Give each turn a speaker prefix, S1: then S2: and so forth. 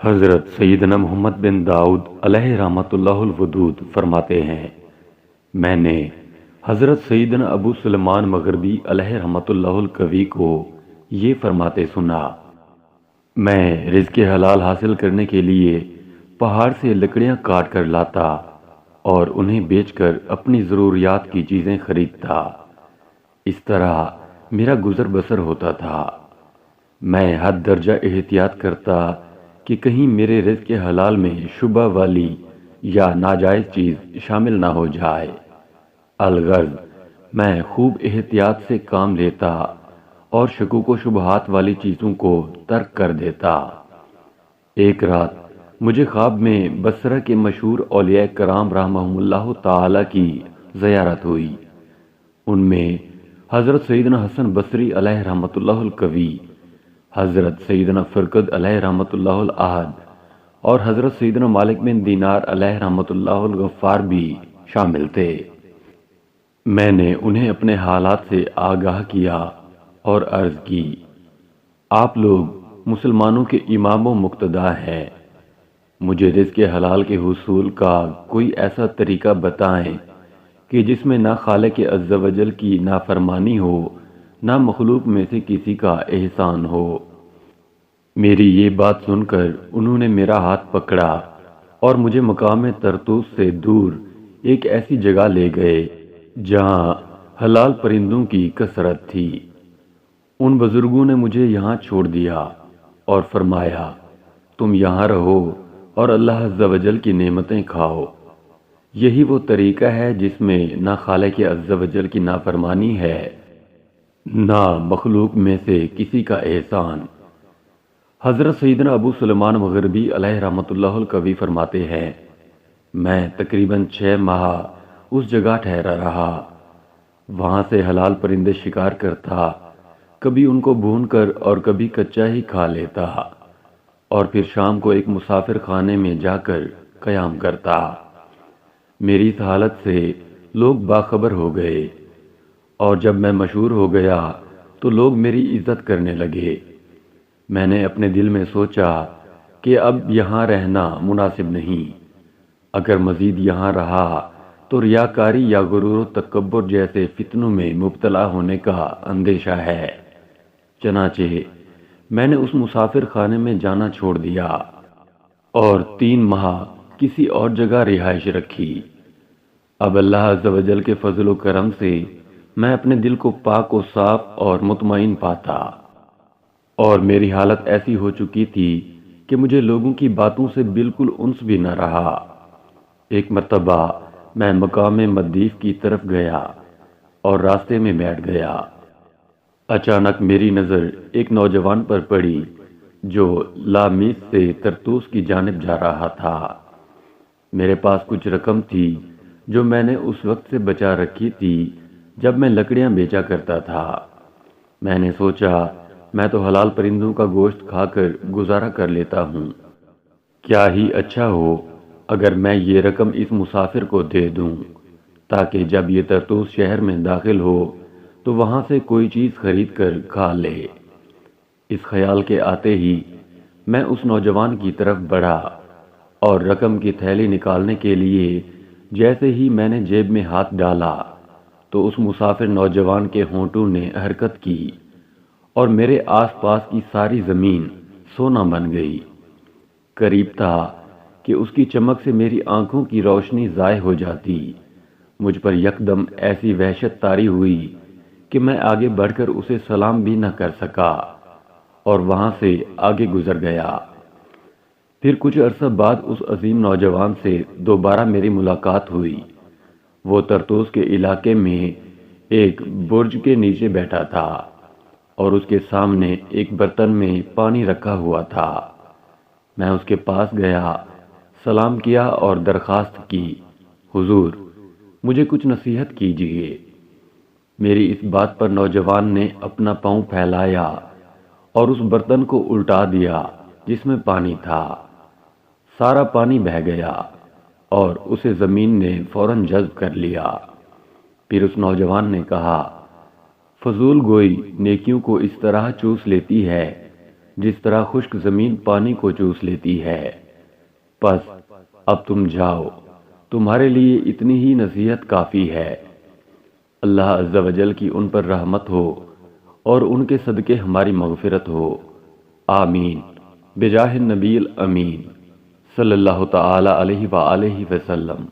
S1: حضرت سیدنا محمد بن داؤد علیہ رحمۃ اللہ الودود فرماتے ہیں، میں نے حضرت سیدنا ابو سلیمان مغربی علیہ رحمۃ اللہ القوی کو یہ فرماتے سنا، میں رزق حلال حاصل کرنے کے لیے پہاڑ سے لکڑیاں کاٹ کر لاتا اور انہیں بیچ کر اپنی ضروریات کی چیزیں خریدتا۔ اس طرح میرا گزر بسر ہوتا تھا۔ میں حد درجہ احتیاط کرتا کہ کہیں میرے رزق حلال میں شبہ والی یا ناجائز چیز شامل نہ ہو جائے۔ الغرض میں خوب احتیاط سے کام لیتا اور شکوک و شبہات والی چیزوں کو ترک کر دیتا۔ ایک رات مجھے خواب میں بصرہ کے مشہور اولیاء کرام رحمہم اللہ تعالی کی زیارت ہوئی۔ ان میں حضرت سیدنا حسن بصری علیہ رحمۃ اللہ القوی، حضرت سیدنا فرقد علیہ رحمۃ اللہ الاحد اور حضرت سیدنا مالک بن دینار علیہ رحمۃ اللہ الغفار بھی شامل تھے۔ میں نے انہیں اپنے حالات سے آگاہ کیا اور عرض کی، آپ لوگ مسلمانوں کے امام و مقتدا ہیں، مجھے رزق حلال کے حصول کا کوئی ایسا طریقہ بتائیں کہ جس میں نہ خالق عز و جل کی نافرمانی ہو، نہ مخلوق میں سے کسی کا احسان ہو۔ میری یہ بات سن کر انہوں نے میرا ہاتھ پکڑا اور مجھے مقام طرطوس سے دور ایک ایسی جگہ لے گئے جہاں حلال پرندوں کی کثرت تھی۔ ان بزرگوں نے مجھے یہاں چھوڑ دیا اور فرمایا، تم یہاں رہو اور اللہ عز و جل کی نعمتیں کھاؤ۔ یہی وہ طریقہ ہے جس میں نہ خالق عز و جل کی نافرمانی ہے، نہ مخلوق میں سے کسی کا احسان۔ حضرت سیدنا ابو سلیمان مغربی علیہ رحمۃ اللہ القوی فرماتے ہیں، میں تقریباً 6 ماہ اس جگہ ٹھہرا رہا۔ وہاں سے حلال پرندے شکار کرتا، کبھی ان کو بھون کر اور کبھی کچا ہی کھا لیتا، اور پھر شام کو ایک مسافر خانے میں جا کر قیام کرتا۔ میری اس حالت سے لوگ باخبر ہو گئے، اور جب میں مشہور ہو گیا تو لوگ میری عزت کرنے لگے۔ میں نے اپنے دل میں سوچا کہ اب یہاں رہنا مناسب نہیں، اگر مزید یہاں رہا تو ریاکاری یا غرور و تکبر جیسے فتنوں میں مبتلا ہونے کا اندیشہ ہے۔ چنانچہ میں نے اس مسافر خانے میں جانا چھوڑ دیا اور 3 ماہ کسی اور جگہ رہائش رکھی۔ اب اللہ عز و جل کے فضل و کرم سے میں اپنے دل کو پاک و صاف اور مطمئن پاتا، اور میری حالت ایسی ہو چکی تھی کہ مجھے لوگوں کی باتوں سے بالکل انس بھی نہ رہا۔ ایک مرتبہ میں مقام مدیف کی طرف گیا اور راستے میں بیٹھ گیا۔ اچانک میری نظر ایک نوجوان پر پڑی جو لامیس سے طرطوس کی جانب جا رہا تھا۔ میرے پاس کچھ رقم تھی جو میں نے اس وقت سے بچا رکھی تھی جب میں لکڑیاں بیچا کرتا تھا۔ میں نے سوچا، میں تو حلال پرندوں کا گوشت کھا کر گزارا کر لیتا ہوں، کیا ہی اچھا ہو اگر میں یہ رقم اس مسافر کو دے دوں تاکہ جب یہ طرطوس شہر میں داخل ہو تو وہاں سے کوئی چیز خرید کر کھا لے۔ اس خیال کے آتے ہی میں اس نوجوان کی طرف بڑھا اور رقم کی تھیلی نکالنے کے لیے جیسے ہی میں نے جیب میں ہاتھ ڈالا تو اس مسافر نوجوان کے ہونٹوں نے حرکت کی اور میرے آس پاس کی ساری زمین سونا بن گئی۔ قریب تھا کہ اس کی چمک سے میری آنکھوں کی روشنی ضائع ہو جاتی۔ مجھ پر یکدم ایسی وحشت طاری ہوئی کہ میں آگے بڑھ کر اسے سلام بھی نہ کر سکا اور وہاں سے آگے گزر گیا۔ پھر کچھ عرصہ بعد اس عظیم نوجوان سے دوبارہ میری ملاقات ہوئی۔ وہ طرطوس کے علاقے میں ایک برج کے نیچے بیٹھا تھا اور اس کے سامنے ایک برتن میں پانی رکھا ہوا تھا۔ میں اس کے پاس گیا، سلام کیا اور درخواست کی، حضور مجھے کچھ نصیحت کیجیے۔ میری اس بات پر نوجوان نے اپنا پاؤں پھیلایا اور اس برتن کو الٹا دیا جس میں پانی تھا۔ سارا پانی بہہ گیا اور اسے زمین نے فوراً جذب کر لیا۔ پھر اس نوجوان نے کہا، فضول گوئی نیکیوں کو اس طرح چوس لیتی ہے جس طرح خشک زمین پانی کو چوس لیتی ہے۔ پس اب تم جاؤ، تمہارے لیے اتنی ہی نصیحت کافی ہے۔ اللہ عز و جل کی ان پر رحمت ہو اور ان کے صدقے ہماری مغفرت ہو، آمین، بجاہ النبی الامین صلی اللہ تعالی علیہ وآلہ وسلم۔